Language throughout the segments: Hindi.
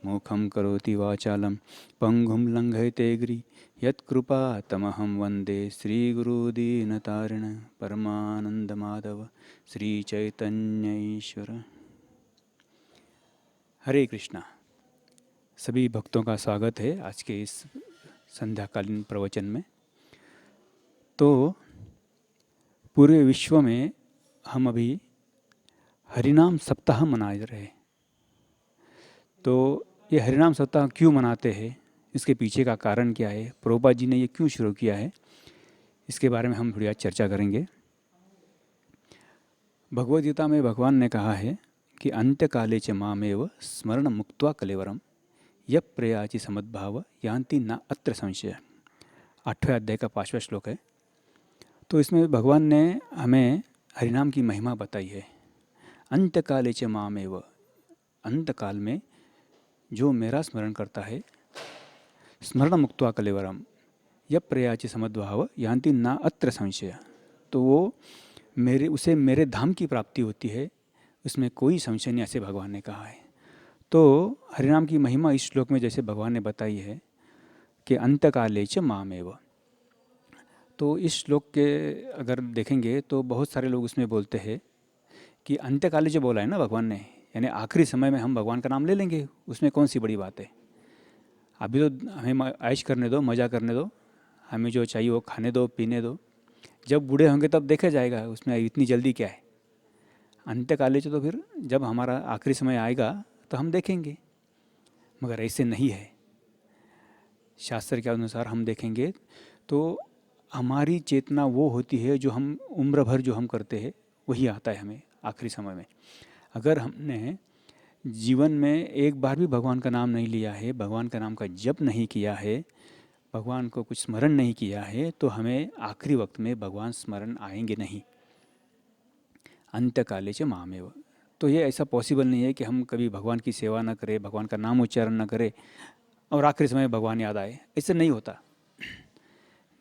मूखं करोति वाचालं पंगुं लंघयते गिरि यत्कृपातमहं वन्दे श्रीगुरुदीनतारिण परमानन्दमाधव श्रीचैतन्य ईश्वर। हरे कृष्णा। सभी भक्तों का स्वागत है आज के इस संध्याकालीन प्रवचन में। तो पूरे विश्व में हम अभी हरिनाम सप्ताह मना रहे हैं। तो ये हरिनाम सप्ताह क्यों मनाते हैं, इसके पीछे का कारण क्या है, प्रभुपाद जी ने ये क्यों शुरू किया है, इसके बारे में हम थोड़ी आज चर्चा करेंगे। भगवद गीता में भगवान ने कहा है कि अंत्यकाले च मामेव स्मरण मुक्त्वा कलेवरम यः प्रयाति समद्भाव यान्ति न अत्र संशय। 8वें अध्याय का 5वां श्लोक है। तो इसमें भगवान ने हमें हरिनाम की महिमा बताई है। अंत्यकाले च मामेव, अंतकाल में जो मेरा स्मरण करता है, स्मरण मुक्त्वा कलेवरम यः प्रयाति समद्भाव यान्ति न अत्र संशय, तो वो उसे मेरे धाम की प्राप्ति होती है, उसमें कोई संशय नहीं, ऐसे भगवान ने कहा है। तो हरिनाम की महिमा इस श्लोक में जैसे भगवान ने बताई है कि अंतकाले च मामेव, तो इस श्लोक के अगर देखेंगे तो बहुत सारे लोग उसमें बोलते हैं कि अंत्यकाले जो बोला है ना भगवान ने, यानी आखिरी समय में हम भगवान का नाम ले लेंगे, उसमें कौन सी बड़ी बात है। अभी तो हमें ऐश करने दो, मज़ा करने दो, हमें जो चाहिए वो खाने दो, पीने दो, जब बूढ़े होंगे तब देखा जाएगा, उसमें इतनी जल्दी क्या है। अंत्यकाले तो फिर जब हमारा आखिरी समय आएगा तो हम देखेंगे, मगर ऐसे नहीं है। शास्त्र के अनुसार हम देखेंगे तो हमारी चेतना वो होती है जो हम उम्र भर जो हम करते हैं वही आता है हमें आखिरी समय में। अगर हमने जीवन में एक बार भी भगवान का नाम नहीं लिया है, भगवान का नाम का जप नहीं किया है, भगवान को कुछ स्मरण नहीं किया है, तो हमें आखिरी वक्त में भगवान स्मरण आएंगे नहीं। अंत्यकाले च मामेव, तो ये ऐसा पॉसिबल नहीं है कि हम कभी भगवान की सेवा न करें, भगवान का नाम उच्चारण न करें और आखिरी समय भगवान याद आए, ऐसे नहीं होता।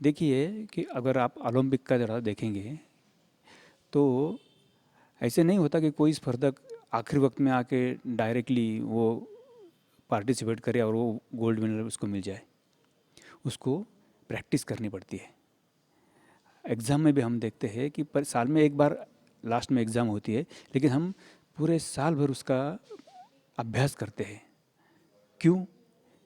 देखिए कि अगर आप ओलंपिक का जरा देखेंगे तो ऐसे नहीं होता कि कोई स्पर्धक आखिरी वक्त में आके डायरेक्टली वो पार्टिसिपेट करे और वो गोल्ड मेडल उसको मिल जाए। उसको प्रैक्टिस करनी पड़ती है। एग्ज़ाम में भी हम देखते हैं कि पर साल में एक बार लास्ट में एग्ज़ाम होती है, लेकिन हम पूरे साल भर उसका अभ्यास करते हैं। क्यों?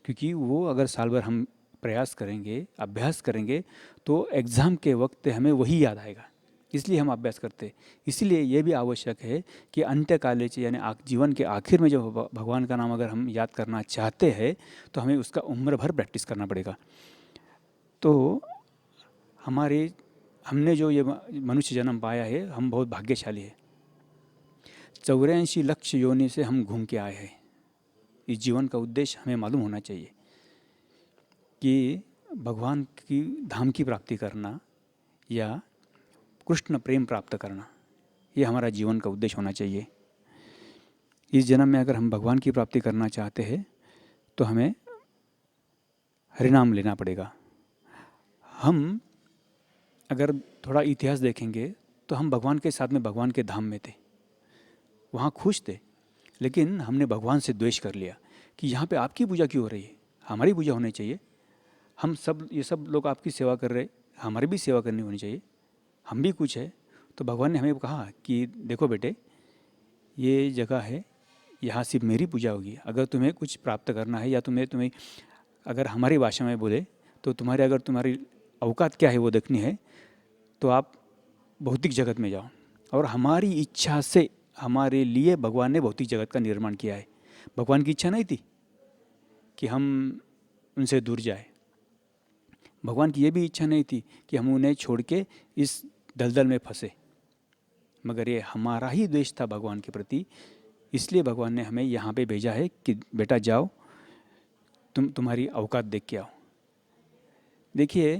क्योंकि वो अगर साल भर हम प्रयास करेंगे, अभ्यास करेंगे, तो एग्ज़ाम के वक्त हमें वही याद आएगा, इसलिए हम अभ्यास करते हैं। इसलिए ये भी आवश्यक है कि अंत्यकाले से यानी जीवन के आखिर में जो भगवान का नाम अगर हम याद करना चाहते हैं तो हमें उसका उम्र भर प्रैक्टिस करना पड़ेगा। तो हमने जो ये मनुष्य जन्म पाया है, हम बहुत भाग्यशाली है। 84 लक्ष योनि से हम घूम के आए हैं। इस जीवन का उद्देश्य हमें मालूम होना चाहिए कि भगवान की धाम की प्राप्ति करना या कृष्ण प्रेम प्राप्त करना, ये हमारा जीवन का उद्देश्य होना चाहिए। इस जन्म में अगर हम भगवान की प्राप्ति करना चाहते हैं तो हमें हरिनाम लेना पड़ेगा। हम अगर थोड़ा इतिहास देखेंगे तो हम भगवान के साथ में भगवान के धाम में थे, वहाँ खुश थे, लेकिन हमने भगवान से द्वेष कर लिया कि यहाँ पे आपकी पूजा क्यों हो रही है, हमारी पूजा होनी चाहिए। हम सब ये सब लोग आपकी सेवा कर रहे, हमारी भी सेवा करनी होनी चाहिए, हम भी कुछ है। तो भगवान ने हमें कहा कि देखो बेटे, ये जगह है, यहाँ सिर्फ मेरी पूजा होगी। अगर तुम्हें कुछ प्राप्त करना है या तुम्हें अगर हमारी भाषा में बोले तो अगर तुम्हारी औकात क्या है वो देखनी है तो आप भौतिक जगत में जाओ। और हमारी इच्छा से हमारे लिए भगवान ने भौतिक जगत का निर्माण किया है। भगवान की इच्छा नहीं थी कि हम उनसे दूर जाए। भगवान की ये भी इच्छा नहीं थी कि हम उन्हें छोड़ के इस दलदल में फंसे, मगर ये हमारा ही द्वेष था भगवान के प्रति। इसलिए भगवान ने हमें यहाँ पे भेजा है कि बेटा जाओ, तुम्हारी औकात देख के आओ। देखिए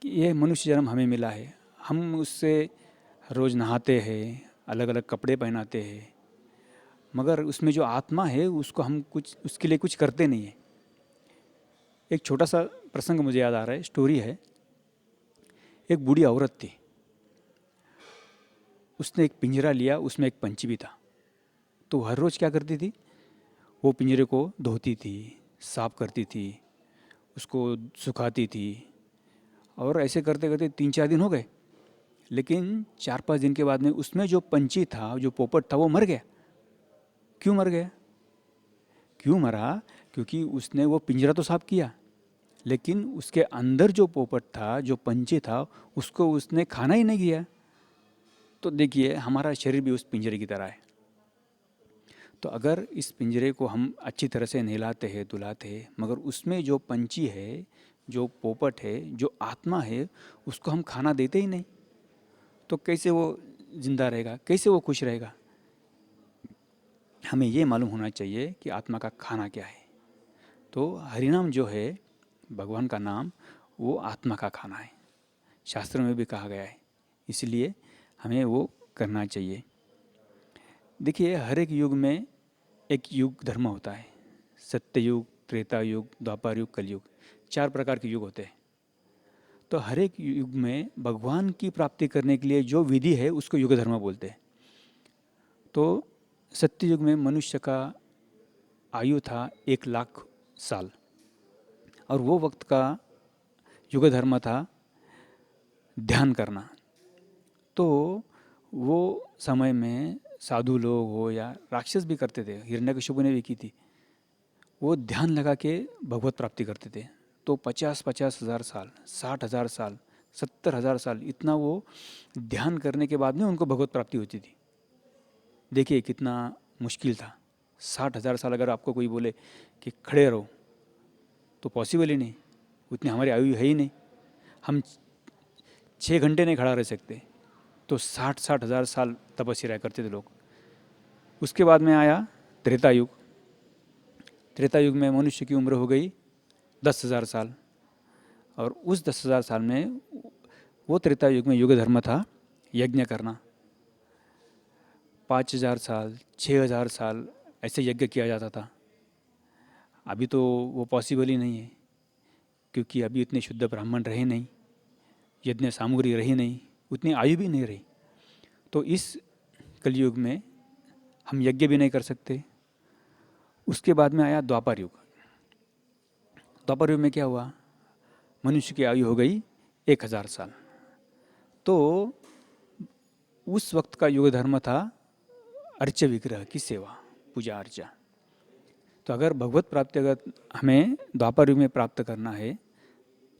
कि ये मनुष्य जन्म हमें मिला है, हम उससे रोज़ नहाते हैं, अलग अलग कपड़े पहनाते हैं, मगर उसमें जो आत्मा है उसको हम उसके लिए कुछ करते नहीं है। एक छोटा सा प्रसंग मुझे याद आ रहा है, स्टोरी है। एक बूढ़ी औरत थी, उसने एक पिंजरा लिया, उसमें एक पंछी भी था। तो हर रोज़ क्या करती थी, वो पिंजरे को धोती थी, साफ करती थी, उसको सुखाती थी, और ऐसे करते करते 3-4 दिन हो गए। लेकिन 4-5 दिन के बाद में उसमें जो पंछी था, जो पोपट था, वो मर गया। क्यों मर गया? क्यों मरा? क्योंकि उसने वो पिंजरा तो साफ किया, लेकिन उसके अंदर जो पोपट था, जो पंछी था, उसको उसने खाना ही नहीं किया। तो देखिए, हमारा शरीर भी उस पिंजरे की तरह है। तो अगर इस पिंजरे को हम अच्छी तरह से नहलाते हैं, धुलाते हैं, मगर उसमें जो पंछी है, जो पोपट है, जो आत्मा है, उसको हम खाना देते ही नहीं, तो कैसे वो जिंदा रहेगा, कैसे वो खुश रहेगा? हमें ये मालूम होना चाहिए कि आत्मा का खाना क्या है। तो हरिनाम जो है, भगवान का नाम, वो आत्मा का खाना है, शास्त्र में भी कहा गया है। इसलिए हमें वो करना चाहिए। देखिए, हर एक युग में एक युग धर्म होता है। सत्य युग, त्रेता युग, द्वापर युग, कलयुग, 4 प्रकार के युग होते हैं। तो हर एक युग में भगवान की प्राप्ति करने के लिए जो विधि है, उसको युग धर्म बोलते हैं। तो सत्य युग में मनुष्य का आयु था 1,00,000 साल, और वो वक्त का युग धर्म था ध्यान करना। तो वो समय में साधु लोग हो या राक्षस भी करते थे, हिरण्यकशिपु ने भी की थी, वो ध्यान लगा के भगवत प्राप्ति करते थे। तो 50-50 हज़ार साल, 60 हज़ार साल, 70 हज़ार साल, इतना वो ध्यान करने के बाद में उनको भगवत प्राप्ति होती थी। देखिए कितना मुश्किल था। 60 हज़ार साल अगर आपको कोई बोले कि खड़े रहो, तो पॉसिबल ही नहीं, उतनी हमारी आयु है ही नहीं। हम 6 घंटे नहीं खड़ा रह सकते, तो 60-60 हज़ार साल तपस्या करते थे लोग। उसके बाद में आया त्रेता युग। त्रेता युग में मनुष्य की उम्र हो गई 10,000 साल, और उस 10,000 साल में वो त्रेता युग में युग धर्म था यज्ञ करना। 5,000 साल, 6,000 साल ऐसे यज्ञ किया जाता था। अभी तो वो पॉसिबल ही नहीं है, क्योंकि अभी इतने शुद्ध ब्राह्मण रहे नहीं, यज्ञ सामग्री रही नहीं, उतनी आयु भी नहीं रही। तो इस कलयुग में हम यज्ञ भी नहीं कर सकते। उसके बाद में आया द्वापर युग। द्वापर युग में क्या हुआ? मनुष्य की आयु हो गई 1,000 साल। तो उस वक्त का युग धर्म था अर्च्य विग्रह की सेवा, पूजा अर्चा। तो अगर भगवत प्राप्ति अगर हमें द्वापर युग में प्राप्त करना है,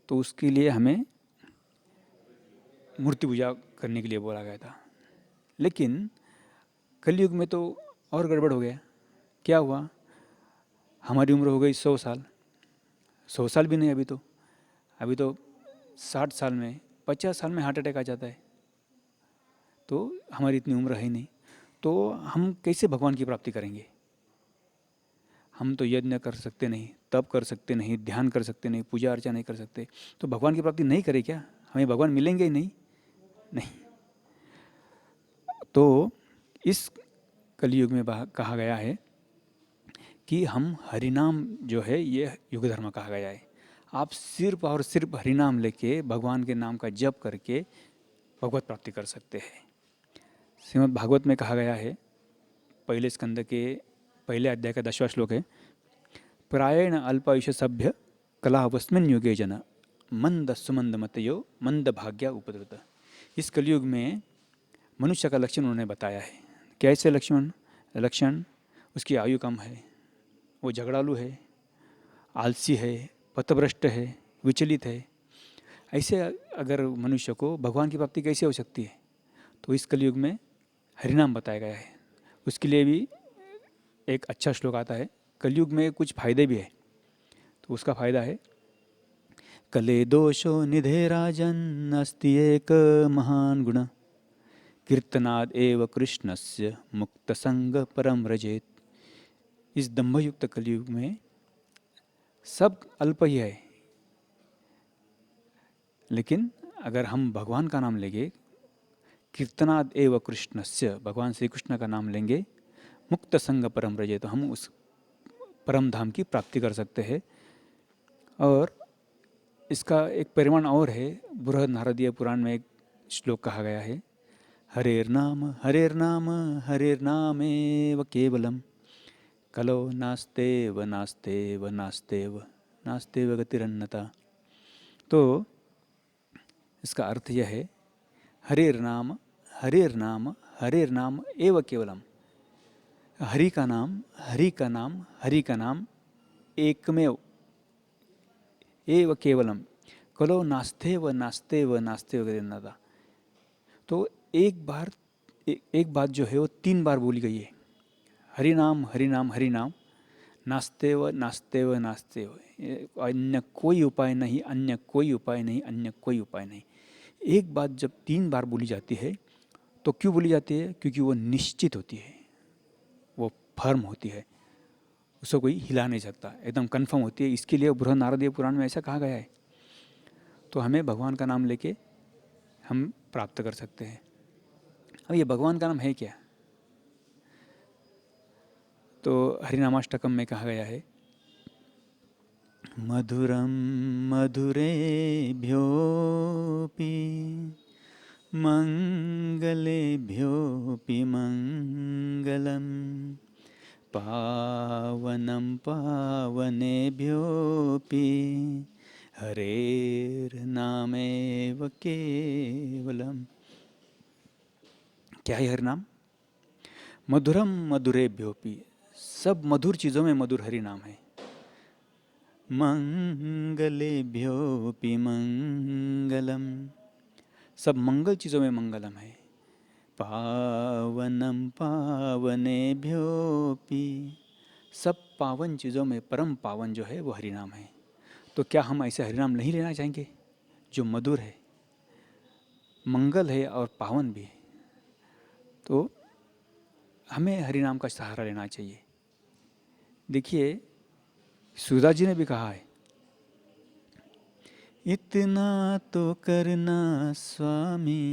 तो उसके लिए हमें मूर्ति पूजा करने के लिए बोला गया था। लेकिन कलयुग में तो और गड़बड़ हो गया। क्या हुआ? हमारी उम्र हो गई 100 साल, 100 साल भी नहीं, अभी तो 60 साल में, 50 साल में हार्ट अटैक आ जाता है। तो हमारी इतनी उम्र है नहीं, तो हम कैसे भगवान की प्राप्ति करेंगे? हम तो यज्ञ कर सकते नहीं, तप कर सकते नहीं, ध्यान कर सकते नहीं, पूजा अर्चा नहीं कर सकते, तो भगवान की प्राप्ति नहीं करें क्या? हमें भगवान मिलेंगे ही नहीं। नहीं। तो इस कलयुग में कहा गया है कि हम हरिनाम जो है, ये युग धर्म कहा गया है। आप सिर्फ और सिर्फ हरिनाम लेके, भगवान के नाम का जप करके भगवत प्राप्ति कर सकते हैं। श्रीमद् भागवत में कहा गया है, पहले स्कंद के पहले अध्याय का 10वां श्लोक है, प्रायेण अल्पायुष सभ्य कलावस्मिन् युगे जन मंद सुमंद मतयो मंद भाग्या उपद्रुत। इस कलयुग में मनुष्य का लक्षण उन्होंने बताया है। कैसे लक्षण? उसकी आयु कम है, वो झगड़ालू है, आलसी है, पथभ्रष्ट है, विचलित है। ऐसे अगर मनुष्य को भगवान की प्राप्ति कैसे हो सकती है? तो इस कलयुग में हरिनाम बताया गया है। उसके लिए भी एक अच्छा श्लोक आता है। कलयुग में कुछ फायदे भी है, तो उसका फायदा है, कले दोषो निधे राजन अस्ति एक महान गुण कीर्तनाद एव कृष्णस्य मुक्त संग परम रजेत। इस दंभयुक्त कलयुग में सब अल्प ही है, लेकिन अगर हम भगवान का नाम लेंगे, कीर्तनाद एव कृष्णस्य, भगवान श्री कृष्ण का नाम लेंगे, मुक्त संग परम रजे, तो हम उस परम धाम की प्राप्ति कर सकते हैं। और इसका एक परिमाण और है, बृहद नारदीय पुराण में एक श्लोक कहा गया है, हरेर्नाम हरेर्नाम हरेर्नामेव केवलम कलो नास्तेव नास्तेव नास्तेव नास्तेव गतिरन्यथा। तो इसका अर्थ यह है, हरिर नाम हरिर नाम हरिर नाम एव केवलम। हरि का नाम हरि का नाम हरि का नाम एकमेव एव केवलम। कलो नास्तेव नास्तेव नास्तेव गतिरन्यथा। तो एक बात जो है वो 3 बार बोली गई है। हरि नाम हरि नाम हरि नाम, नास्तेव नास्तेव नास्तेव, अन्य कोई उपाय नहीं, अन्य कोई उपाय नहीं, अन्य कोई उपाय नहीं। एक बात जब 3 बार बोली जाती है तो क्यों बोली जाती है? क्योंकि वो निश्चित होती है, वो फर्म होती है, उसको कोई हिला नहीं सकता, एकदम कन्फर्म होती है। इसके लिए बृहद नारदीय पुराण में ऐसा कहा गया है। तो हमें भगवान का नाम लेके हम प्राप्त कर सकते हैं। अब ये भगवान का नाम है क्या? तो हरिनामाष्टकम में कहा गया है, मधुरम मधुरेभ्योऽपि मंगलेभ्योऽपि मंगलम, पावनं पावनेभ्योऽपि हरेर्नामेव केवलम। क्या है हरिनाम? मधुरम मधुरेभ्योऽपि, सब मधुर चीज़ों में मधुर हरि नाम है। मंगलेभ्योऽपि मंगलम, सब मंगल चीज़ों में मंगलम है। पावनम पावनेभ्योऽपि, सब पावन चीज़ों में परम पावन जो है वो हरि नाम है। तो क्या हम ऐसे हरि नाम नहीं लेना चाहेंगे जो मधुर है, मंगल है और पावन भी है? तो हमें हरि नाम का सहारा लेना चाहिए। देखिए, सूरदास जी ने भी कहा है, इतना तो करना स्वामी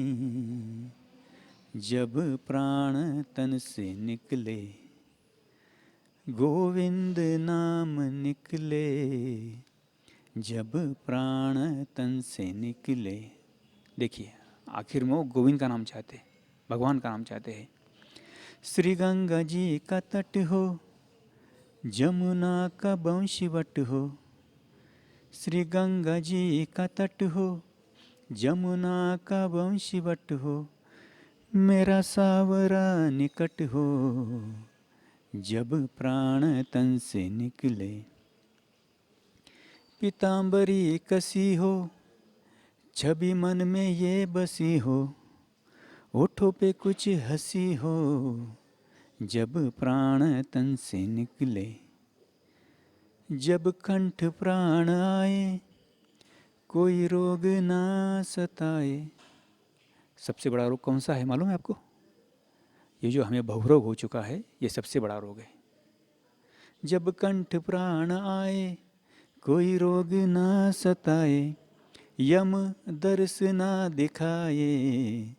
जब प्राण तन से निकले, गोविंद नाम निकले जब प्राण तन से निकले। देखिए, आखिर में वो गोविंद का नाम चाहते, भगवान का नाम चाहते हैं। श्री गंगा जी का तट हो, जमुना का वंशीवट हो, श्री गंगा जी का तट हो, जमुना का वंशीवट हो, मेरा सावरा निकट हो जब प्राण तन से निकले। पीतांबरी कसी हो, छवि मन में ये बसी हो, होठों पे कुछ हंसी हो जब प्राण तन से निकले। जब कंठ प्राण आए, कोई रोग ना सताए। सबसे बड़ा रोग कौन सा है मालूम है आपको? ये जो हमें बहुरोग हो चुका है, ये सबसे बड़ा रोग है। जब कंठ प्राण आए, कोई रोग ना सताए, यम दर्श ना दिखाए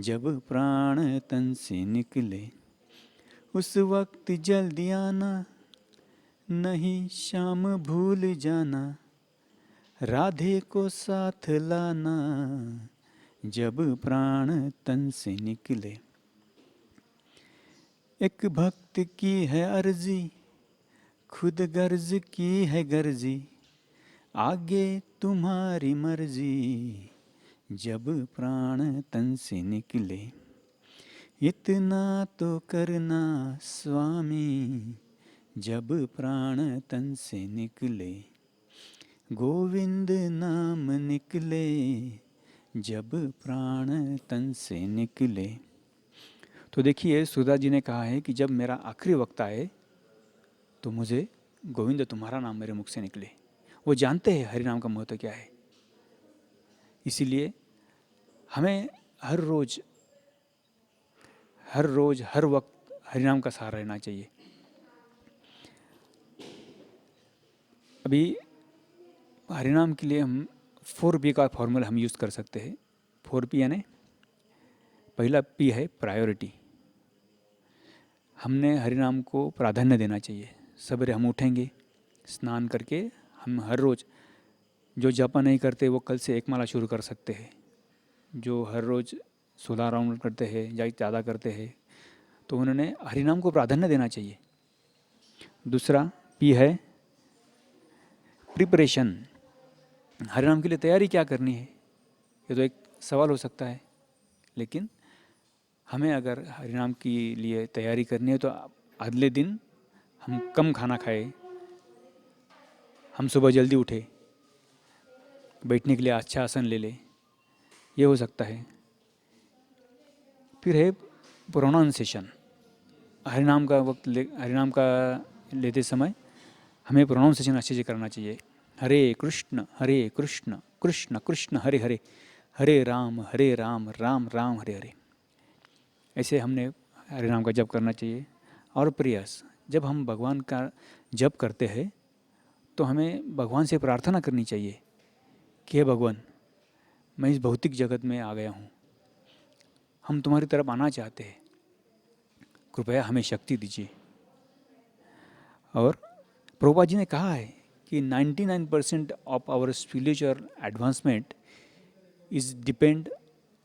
जब प्राण तन से निकले। उस वक्त जल्दी आना, नहीं शाम भूल जाना, राधे को साथ लाना जब प्राण तन से निकले। एक भक्त की है अर्जी, खुद गर्ज की है गर्जी, आगे तुम्हारी मर्जी जब प्राण तन से निकले। इतना तो करना स्वामी जब प्राण तन से निकले, गोविंद नाम निकले जब प्राण तन से निकले। तो देखिए, सूरदास जी ने कहा है कि जब मेरा आखिरी वक्त आए तो मुझे गोविंद तुम्हारा नाम मेरे मुख से निकले। वो जानते हैं हरि नाम का महत्व क्या है। इसीलिए हमें हर रोज हर वक्त हरि नाम का सहारा लेना चाहिए। अभी हरिनाम के लिए हम 4P का फॉर्मूला हम यूज़ कर सकते हैं। 4P यानी पहला P है प्रायोरिटी। हमने हरिनाम को प्राधान्य देना चाहिए। सवेरे हम उठेंगे, स्नान करके हम हर रोज़, जो जपा नहीं करते वो कल से एक माला शुरू कर सकते हैं। जो हर रोज़ 16 राउंड करते हैं या ज़्यादा करते हैं, तो उन्होंने हरिनाम को प्राधान्य देना चाहिए। दूसरा पी है प्रिपरेशन। हरिनाम के लिए तैयारी क्या करनी है, ये तो एक सवाल हो सकता है। लेकिन हमें अगर हरिनाम के लिए तैयारी करनी है तो अगले दिन हम कम खाना खाए, हम सुबह जल्दी उठे, बैठने के लिए अच्छा आसन ले लें, ये हो सकता है। फिर है प्रोनाउंसिएशन। हरिनाम का हरिनाम का लेते समय हमें प्रोनाउंसिएशन अच्छे से करना चाहिए। हरे कृष्ण कृष्ण कृष्ण हरे हरे, हरे राम राम राम हरे हरे। ऐसे हमने हरिनाम का जप करना चाहिए। और प्रयास, जब हम भगवान का जप करते हैं तो हमें भगवान से प्रार्थना करनी चाहिए कि हे भगवान, मैं इस भौतिक जगत में आ गया हूँ, हम तुम्हारी तरफ आना चाहते हैं, कृपया हमें शक्ति दीजिए। और प्रभुपाद जी ने कहा है कि 99% of our spiritual advancement is depend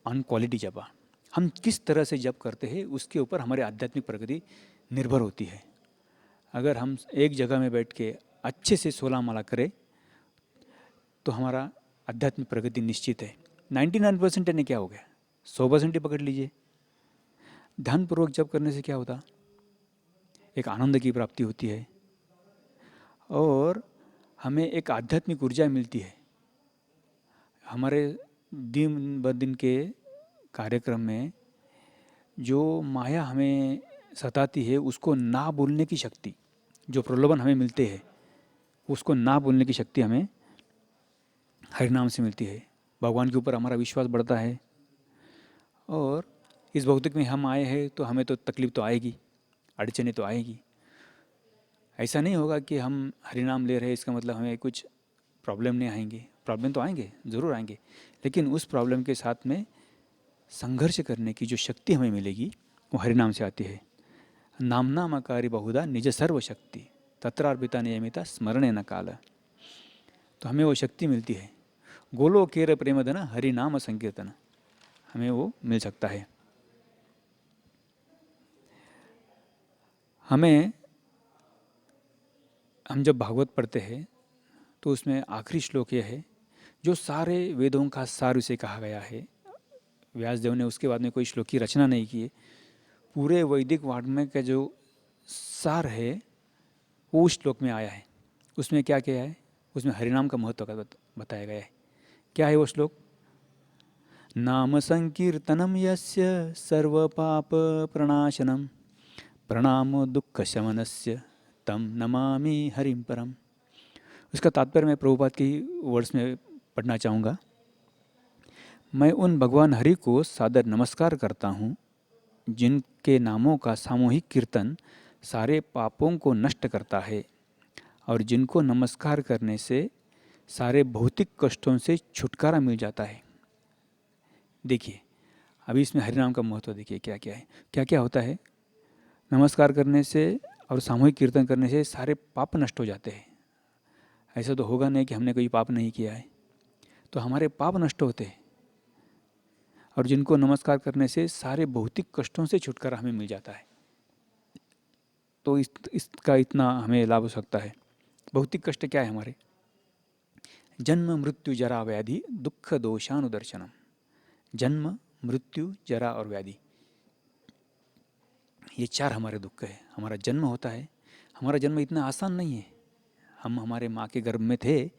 on quality japa. हम किस तरह से जप करते हैं उसके ऊपर हमारी आध्यात्मिक प्रगति निर्भर होती है। अगर हम एक जगह में बैठ के अच्छे से 16 माला करें तो हमारा आध्यात्मिक प्रगति निश्चित है। 99% यानी क्या हो गया, 100% ही पकड़ लीजिए। ध्यानपूर्वक जप करने से क्या होता, एक आनंद की प्राप्ति होती है और हमें एक आध्यात्मिक ऊर्जा मिलती है। हमारे दिन ब दिन के कार्यक्रम में जो माया हमें सताती है उसको ना बोलने की शक्ति, जो प्रलोभन हमें मिलते हैं उसको ना बोलने की शक्ति हमें हरिनाम से मिलती है। भगवान के ऊपर हमारा विश्वास बढ़ता है। और इस भौतिक में हम आए हैं तो हमें तो तकलीफ तो आएगी, अड़चने तो आएगी। ऐसा नहीं होगा कि हम हरिनाम ले रहे हैं इसका मतलब हमें कुछ प्रॉब्लम नहीं आएंगे। प्रॉब्लम तो आएंगे, ज़रूर आएंगे, लेकिन उस प्रॉब्लम के साथ में संघर्ष करने की जो शक्ति हमें मिलेगी वो हरिनाम से आती है। नामनामकारी बहुधा निज सर्व शक्ति, तत्रार्पिता नियमिता स्मरणे न काल। तो हमें वो शक्ति मिलती है। गोलो केर प्रेम धन हरि नाम संकीर्तन, हमें वो मिल सकता है। हम जब भागवत पढ़ते हैं तो उसमें आखिरी श्लोक यह है जो सारे वेदों का सार उसे कहा गया है। व्यासदेव ने उसके बाद में कोई श्लोक की रचना नहीं की है। पूरे वैदिक वाङ्मय का जो सार है वो उस श्लोक में आया है। उसमें क्या किया है, उसमें हरिनाम का महत्व का बताया गया है। क्या है वो श्लोक, नाम संकीर्तनम यस्य सर्व पाप प्रणाशनम प्रणामो दुख शमनस्य तम नमामि हरिम परम। उसका तात्पर्य मैं प्रभुपाद की वर्ड्स में पढ़ना चाहूँगा। मैं उन भगवान हरि को सादर नमस्कार करता हूँ जिनके नामों का सामूहिक कीर्तन सारे पापों को नष्ट करता है और जिनको नमस्कार करने से सारे भौतिक कष्टों से छुटकारा मिल जाता है। देखिए अभी इसमें हरिनाम का महत्व देखिए क्या क्या है, क्या क्या होता है। नमस्कार करने से और सामूहिक कीर्तन करने से सारे पाप नष्ट हो जाते हैं। ऐसा तो होगा नहीं कि हमने कोई पाप नहीं किया है, तो हमारे पाप नष्ट होते हैं। और जिनको नमस्कार करने से सारे भौतिक कष्टों से छुटकारा हमें मिल जाता है। तो इसका इतना हमें लाभ हो सकता है। भौतिक कष्ट क्या है हमारे, जन्म मृत्यु जरा व्याधि दुख दोषानुदर्शनम। जन्म मृत्यु जरा और व्याधि, ये चार हमारे दुख है। हमारा जन्म होता है, हमारा जन्म इतना आसान नहीं है। हम हमारे माँ के गर्भ में थे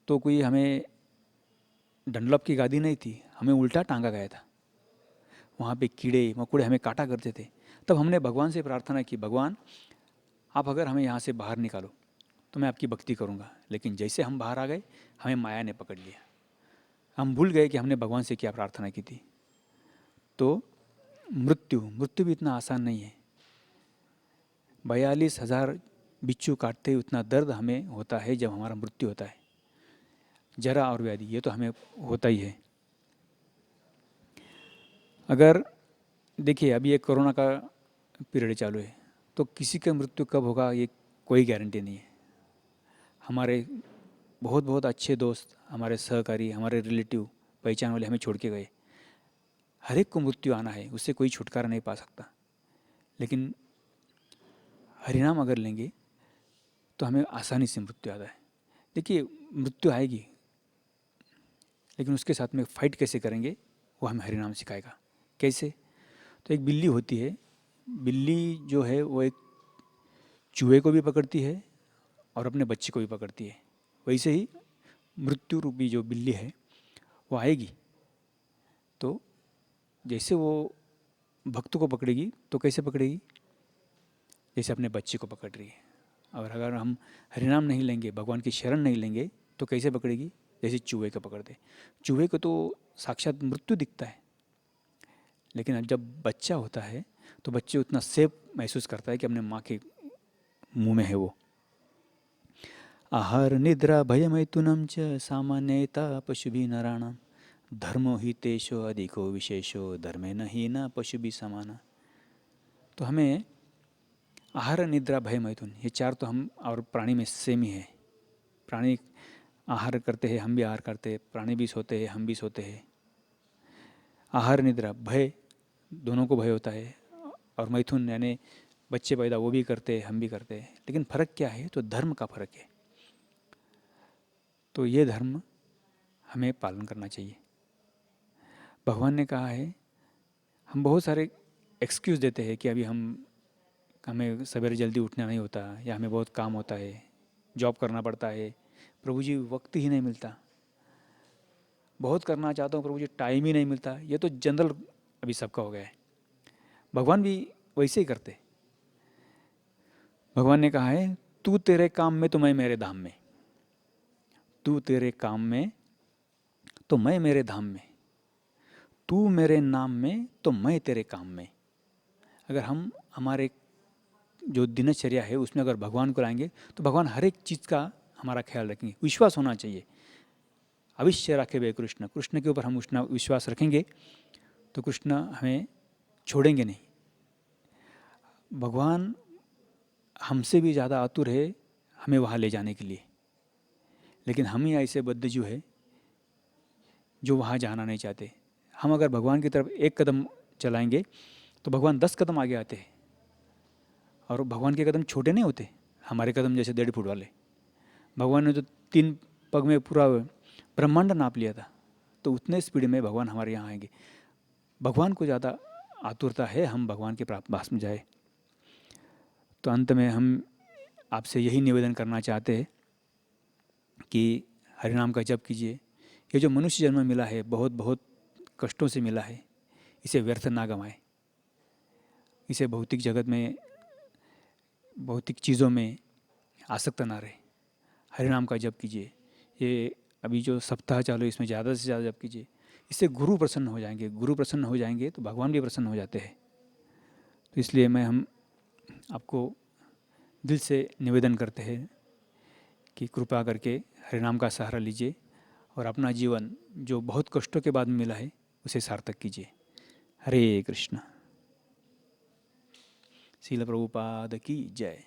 तो कोई हमें डंडलप की गादी नहीं थी, हमें उल्टा टांगा गया था। वहाँ पे कीड़े मकोड़े हमें काटा करते थे। तब हमने भगवान से प्रार्थना की, भगवान आप अगर हमें यहाँ से बाहर निकालो तो मैं आपकी भक्ति करूँगा। लेकिन जैसे हम बाहर आ गए हमें माया ने पकड़ लिया। हम भूल गए कि हमने भगवान से क्या प्रार्थना की थी। तो मृत्यु भी इतना आसान नहीं है। 42,000 बिच्छू काटते ही उतना दर्द हमें होता है जब हमारा मृत्यु होता है। जरा और व्याधि ये तो हमें होता ही है। अगर देखिए अभी एक कोरोना का पीरियड चालू है तो किसी का मृत्यु कब होगा ये कोई गारंटी नहीं है। हमारे बहुत बहुत अच्छे दोस्त, हमारे सहकारी, हमारे रिलेटिव, पहचान वाले हमें छोड़ के गए। हर एक को मृत्यु आना है, उससे कोई छुटकारा नहीं पा सकता। लेकिन हरिनाम अगर लेंगे तो हमें आसानी से मृत्यु आता है। देखिए, मृत्यु आएगी, लेकिन उसके साथ में फाइट कैसे करेंगे वो हमें हरिनाम सिखाएगा। कैसे? तो एक बिल्ली होती है, बिल्ली जो है वो एक चूहे को भी पकड़ती है और अपने बच्चे को भी पकड़ती है। वैसे ही मृत्यु रूपी जो बिल्ली है वो आएगी, तो जैसे वो भक्त को पकड़ेगी तो कैसे पकड़ेगी? जैसे अपने बच्चे को पकड़ रही है। और अगर हम हरिनाम नहीं लेंगे, भगवान की शरण नहीं लेंगे, तो कैसे पकड़ेगी? जैसे चूहे को पकड़ दे। चूहे को तो साक्षात मृत्यु दिखता है, लेकिन जब बच्चा होता है तो बच्चे उतना सेफ महसूस करता है कि अपने माँ के मुंह में है वो। आहार निद्रा भयमैथुनं च सामान्यता पशुभिः नराणां धर्मो हि तेषु अधिको विशेषो धर्मेण हीना पशुभिः समाना। तो हमें आहार निद्रा भय मैथुन, ये चार तो हम और प्राणी में सेम ही है। प्राणी आहार करते हैं, हम भी आहार करते हैं, प्राणी भी सोते हैं, हम भी सोते हैं। आहार निद्रा भय, दोनों को भय होता है। और मैथुन यानी बच्चे पैदा वो भी करते हैं, हम भी करते हैं। लेकिन फ़र्क क्या है? तो धर्म का फ़र्क है। तो ये धर्म हमें पालन करना चाहिए। भगवान ने कहा है, हम बहुत सारे एक्सक्यूज़ देते हैं कि अभी हमें सवेरे जल्दी उठना नहीं होता, या हमें बहुत काम होता है, जॉब करना पड़ता है, प्रभु जी वक्त ही नहीं मिलता, बहुत करना चाहता हूँ प्रभु जी टाइम ही नहीं मिलता। ये तो जनरल अभी सबका हो गया है। भगवान भी वैसे ही करते। भगवान ने कहा है, तू तेरे काम में तो मैं मेरे धाम में, तू तेरे काम में तो मैं मेरे धाम में, तू मेरे नाम में तो मैं तेरे काम में। अगर हम हमारे जो दिनचर्या है उसमें अगर भगवान को लाएंगे तो भगवान हर एक चीज़ का हमारा ख्याल रखेंगे। विश्वास होना चाहिए, अवश्य रखे वे कृष्ण, कृष्ण के ऊपर हम उतना विश्वास रखेंगे तो कृष्ण हमें छोड़ेंगे नहीं। भगवान हमसे भी ज़्यादा आतुर है हमें वहाँ ले जाने के लिए, लेकिन हम ही ऐसे बद्धजू है जो वहाँ जाना नहीं चाहते। हम अगर भगवान की तरफ एक कदम चलाएंगे तो भगवान 10 कदम आगे आते हैं। और भगवान के कदम छोटे नहीं होते, हमारे कदम जैसे 1.5 फुट वाले। भगवान ने तो 3 पग में पूरा ब्रह्मांड नाप लिया था, तो उतने स्पीड में भगवान हमारे यहाँ आएंगे। भगवान को ज़्यादा आतुरता है हम भगवान के प्राप्त पास में जाए। तो अंत में हम आपसे यही निवेदन करना चाहते हैं कि हरिनाम का जप कीजिए। ये जो मनुष्य जन्म मिला है बहुत बहुत कष्टों से मिला है, इसे व्यर्थ ना गंवाएं। इसे भौतिक जगत में, भौतिक चीज़ों में आसक्त ना रहे। हरिनाम का जप कीजिए। ये अभी जो सप्ताह चालू है इसमें ज़्यादा से ज़्यादा जप कीजिए। इससे गुरु प्रसन्न हो जाएंगे, गुरु प्रसन्न हो जाएंगे तो भगवान भी प्रसन्न हो जाते हैं। तो इसलिए हम आपको दिल से निवेदन करते हैं कि कृपा करके हरिनाम का सहारा लीजिए और अपना जीवन जो बहुत कष्टों के बाद में मिला है उसे सार्थक कीजिए। हरे कृष्ण। श्रील प्रभुपाद की जय।